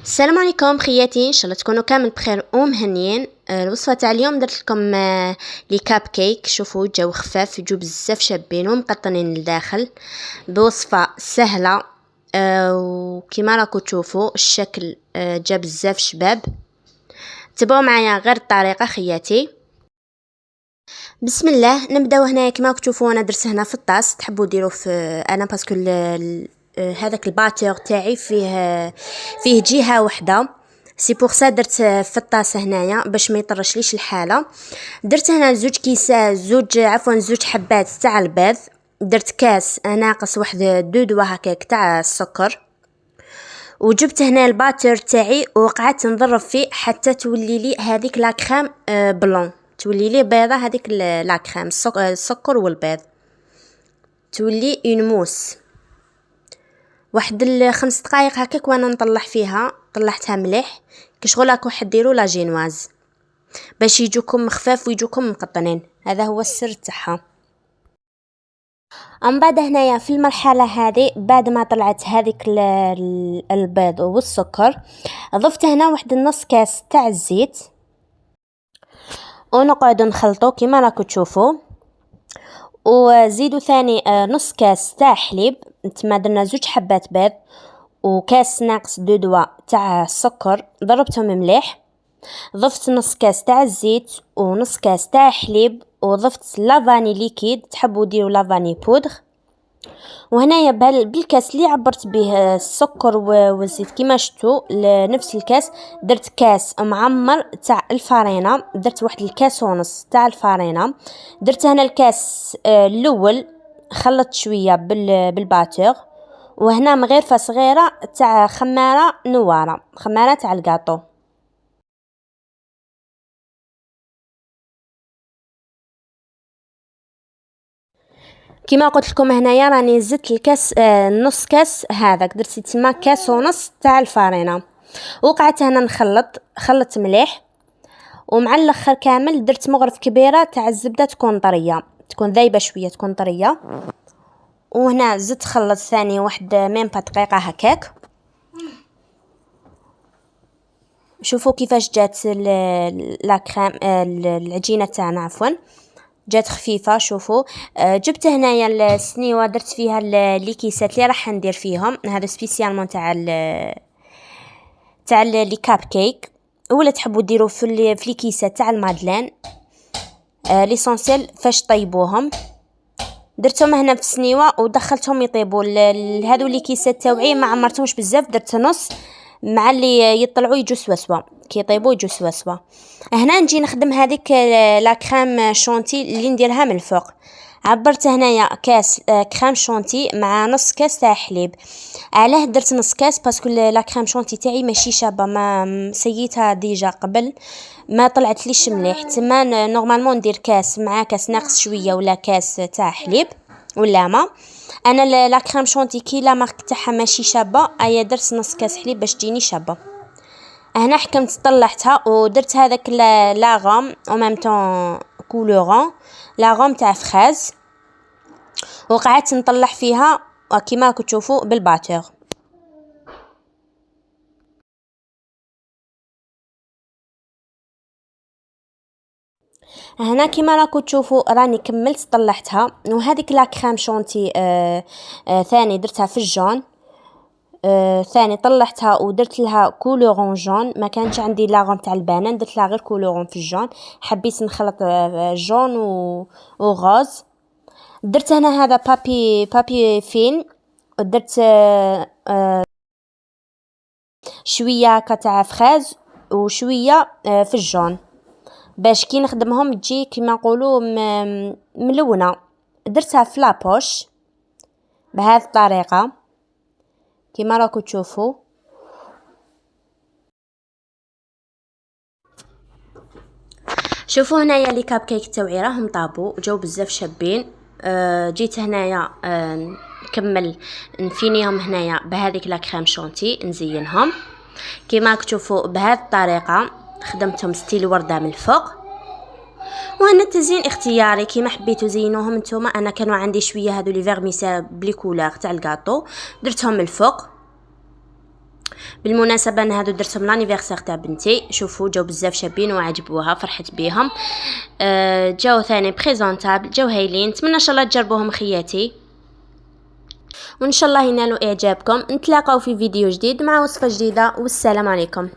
السلام عليكم خياتي، ان شاء الله تكونوا كامل بخير ومهنيين. الوصفه تاع اليوم درت لكم لي كاب كيك. شوفوا جاو خفاف، يجوا بزاف شابين ومقطنين لداخل، بوصفه سهله. وكما راكم تشوفوا الشكل جا بزاف شباب. تبعوا معايا غير الطريقه خياتي. بسم الله، نبداو هنا. كما راكم تشوفوا انا درت هنا في الطاس، تحبوا ديروا في انا باسكو هذاك الباتور تاعي فيه جهه واحده، سي بور سا درت في الطاسه هنايا باش ما يطرشليش الحاله. درت هنا زوج حبات تاع البيض. درت كاس ناقص واحد دو دوا هكاك تاع السكر، وجبت هنا الباتور تاعي وقعدت نضرب فيه حتى تولي لي هذيك لاكريم بلون، تولي لي بيضه هذيك لاكريم السكر والبيض، تولي اون موس. واحد 5 دقائق هكاك وانا نطلع فيها، طلعتها مليح كشغل راكو حديروا لا جينواز باش يجوكم خفاف ويجوكم مقطنين. هذا هو السر تاعها. من بعد هنايا في المرحله هذه بعد ما طلعت هذيك البيض والسكر، ضفت هنا واحد النص كاس تاع الزيت ونقعد نخلطو كما راكو تشوفوا. وزيدوا ثاني نص كاس تاع حليب، نتما درنا 2 حبات بيض وكاس ناقص 2 دوا تاع السكر، ضربتهم مليح. ضفت نص كاس تاع الزيت ونص كاس تاع حليب، وضفت لافاني ليكيد، تحبوا ديروا لافاني بودر. وهنايا بالكاس اللي عبرت به السكر والزيت كما شفتوا لنفس الكاس، درت كاس معمر تاع الفارينه، درت واحد الكاس ونص تاع الفارينه. درت هنا الكاس الاول خلطت شويه بالباتور، وهنا مغرفه صغيره تاع خماره نواره، خماره تاع الكاطو. كما قلت لكم هنايا راني زدت الكاس نص كاس هذاك، درت تما كاس ونص تاع الفارينه، وقعدت هنا خلطت مليح. ومع الاخر كامل درت مغرف كبيره تاع الزبده تكون طريه، تكون ذايبه شويه، تكون طريه. وهنا زدت خلط ثاني واحد ميم با دقيقه هكاك. شوفوا كيفاش جات لا كريم العجينه تاعنا، عفوا جات خفيفه. شوفوا جبت هنايا السنيوه درت فيها لي كيسات اللي راح ندير فيهم، هذا سبيسيالمون تاع لي كاب كيك، ولا تحبوا ديروا في لي كيسات تاع المادلين. ليسونسيال فاش طيبوهم درتهم هنا في السنيوه ودخلتهم يطيبوا. هذو لي كيسات تاوعي ما عمرتهمش بزاف، درت نص مع اللي يطلعوا يجوا سواسوا، كي يطيبوا يجوا سواسوا. هنا نجي نخدم هذيك لا كريم شونتي اللي نديرها من الفوق. عبرت هنايا كاس كريم شونتي مع نص كاس تاع حليب. علاه درت نص كاس باسكو لا كريم شونتي تاعي ماشي شابه، ما سيتها ديجا قبل ما طلعت ليش مليح. تما نورمالمون ندير كاس مع كاس ناقص شويه ولا كاس تاع حليب ولا ما. انا لا كريم شونتي كي لا مارك تاعها ماشي شابه، ايا درت نص كاس حليب باش تجيني شابه. هنا حكمت طلعتها ودرت هذاك لاغوم او ميم طون كولورون، لاغوم تاع فخاز، وقعدت نطلع فيها كيما راكم تشوفوا بالباتور. هنا كيما راكم تشوفوا راني كملت طلعتها. وهذيك لا كريم شونتي ثاني درتها في الجون. ثاني طلعتها ودرت لها كولورون جون، ما كانش عندي لاغون تاع البنان، درت لها غير كولورون في الجون، حبيت نخلط جون وغاز. درت هنا هذا بابي فين، ودرت شويه هكا تاع فخاز وشويه في الجون باش كي نخدمهم تجي كيما نقولوا ملونه. درتها في لابوش بهذه الطريقه كيما راكم تشوفوا. شوفوا هنايا لي كاب كيك تاوعي راهم طابوا جاو بزاف شابين. جيت هنايا نكمل نفينيهم هنايا بهذيك لا كريم شونتي نزينهم كيما راكم تشوفوا بهذه الطريقه. خدمتهم ستيل ورده من الفوق. وهنا التزيين اختياري كيما حبيتو زينوهم نتوما. انا كانوا عندي شويه هادو لي فيرميسال بلي كولور تاع الكاطو، درتهم من الفوق. بالمناسبه انا هادو درتهم لانيفرسير تاع بنتي، شوفوا جاو بزاف شابين وعجبوها، فرحت بيهم. جاو ثاني بريزونطابل، جاو هايلين. نتمنى ان شاء الله تجربوهم خياتي، وان شاء الله ينالوا اعجابكم. نتلاقاو في فيديو جديد مع وصفه جديده، والسلام عليكم.